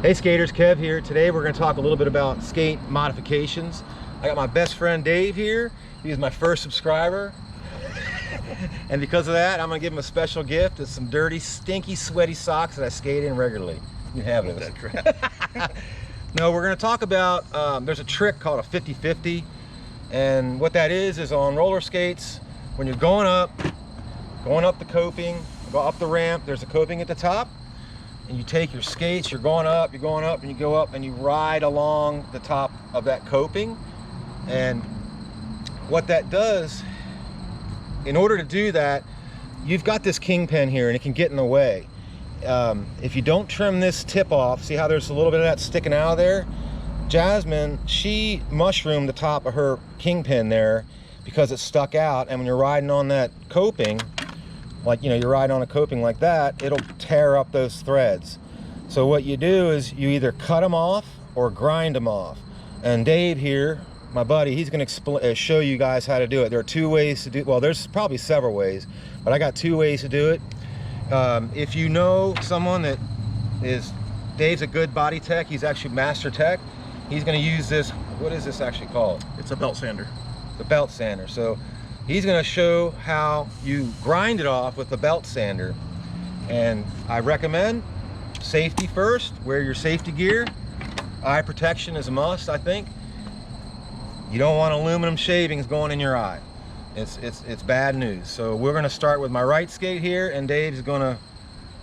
Hey skaters, Kev here. Today we're going to talk a little bit about skate modifications. I got my best friend Dave here. He's my first subscriber. And because of that, I'm going to give him a special gift. It's some dirty, stinky, sweaty socks that I skate in regularly. You have it. That crap. No, we're going to talk about, there's a trick called a 50-50. And what that is on roller skates, when you're going up the coping, go up the ramp, there's a coping at the top. And you take your skates, you're going up, and you go up and you ride along the top of that coping. And what that does, in order to do that, you've got this kingpin here and it can get in the way. If you don't trim this tip off, see how there's a little bit of that sticking out of there? Jasmine, she mushroomed the top of her kingpin there because it stuck out, and when you're riding on that coping, like, you know, you're riding on a coping like that, it'll tear up those threads. So what you do is you either cut them off or grind them off. And Dave here, my buddy, he's going to show you guys how to do it. There are two ways to do it. Well, there's probably several ways, but I got two ways to do it. If you know someone that is, Dave's a good body tech, he's actually master tech, he's going to use this, what is this actually called? It's a belt sander. The belt sander. So he's going to show how you grind it off with the belt sander. And I recommend safety first, wear your safety gear. Eye protection is a must, I think. You don't want aluminum shavings going in your eye. It's bad news. So we're going to start with my right skate here, and Dave's going to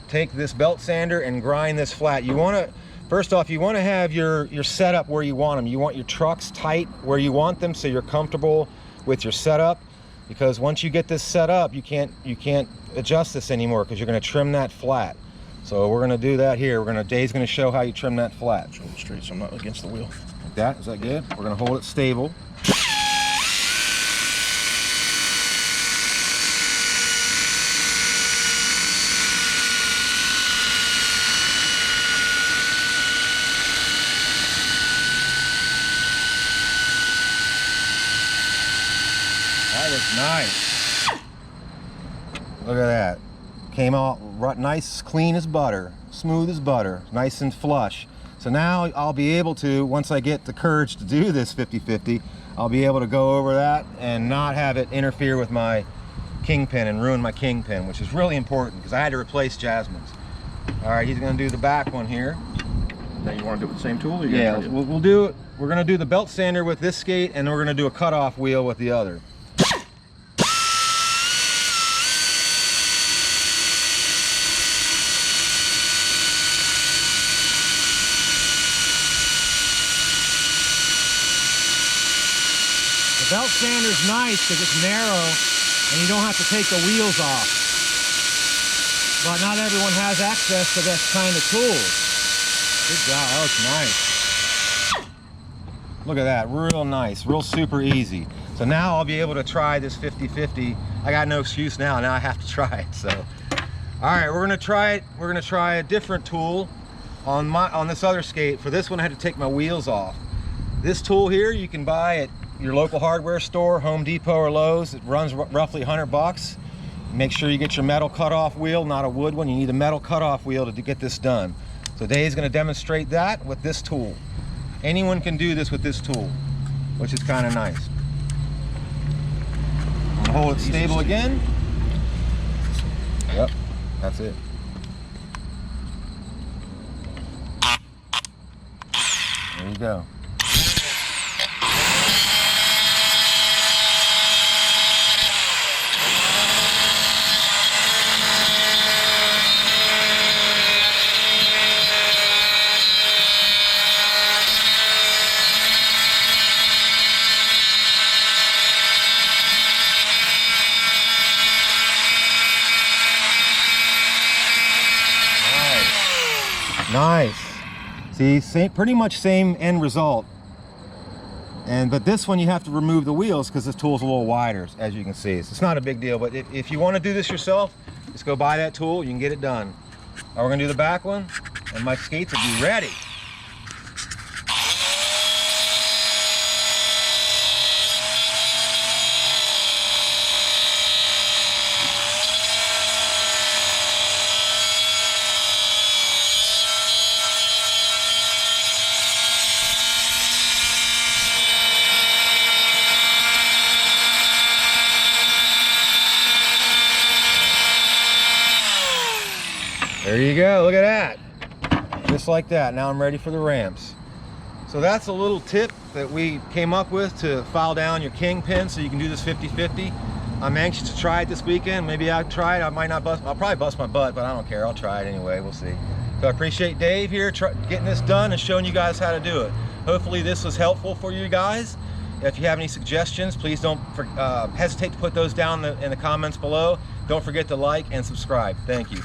take this belt sander and grind this flat. You want to, first off, you want to have your setup where you want them. You want your trucks tight where you want them so you're comfortable with your setup. Because once you get this set up, you can't adjust this anymore because you're going to trim that flat. So we're going to do that here. Dave's going to show how you trim that flat. Show it straight so I'm not against the wheel. Like that, is that good? We're going to hold it stable. That looks nice. Look at that. Came out nice, clean as butter, smooth as butter, nice and flush. So now I'll be able to, once I get the courage to do this 50-50, I'll be able to go over that and not have it interfere with my kingpin and ruin my kingpin, which is really important because I had to replace Jasmine's. All right, he's going to do the back one here. Now you want to do it with the same tool? Or Yeah, we'll do it. We're going to do the belt sander with this skate, and we're going to do a cutoff wheel with the other. The belt sander is nice because it's narrow and you don't have to take the wheels off. But not everyone has access to this kind of tool. Good job, that looks nice. Look at that, real nice, real super easy. So now I'll be able to try this 50-50. I got no excuse now I have to try it. So, all right, we're gonna try it. We're gonna try a different tool on this other skate. For this one, I had to take my wheels off. This tool here you can buy at your local hardware store, Home Depot or Lowe's. It runs roughly 100 bucks. Make sure you get your metal cutoff wheel, not a wood one. You need a metal cutoff wheel to get this done. So Dave's going to demonstrate that with this tool. Anyone can do this with this tool, which is kind of nice. I'm going to hold it stable again. Yep, that's it. There you go. Nice. See, pretty much same end result. But this one you have to remove the wheels because this tool's a little wider, as you can see. So it's not a big deal, but if you want to do this yourself, just go buy that tool, you can get it done. Now we're going to do the back one, and my skates will be ready. There you go, look at that. Just like that, now I'm ready for the ramps. So that's a little tip that we came up with to file down your kingpin so you can do this 50-50. I'm anxious to try it this weekend. Maybe I'll try it, I might not bust, I'll probably bust my butt, but I don't care, I'll try it anyway, we'll see. So I appreciate Dave here getting this done and showing you guys how to do it. Hopefully this was helpful for you guys. If you have any suggestions, please don't hesitate to put those down in the comments below. Don't forget to like and subscribe. Thank you.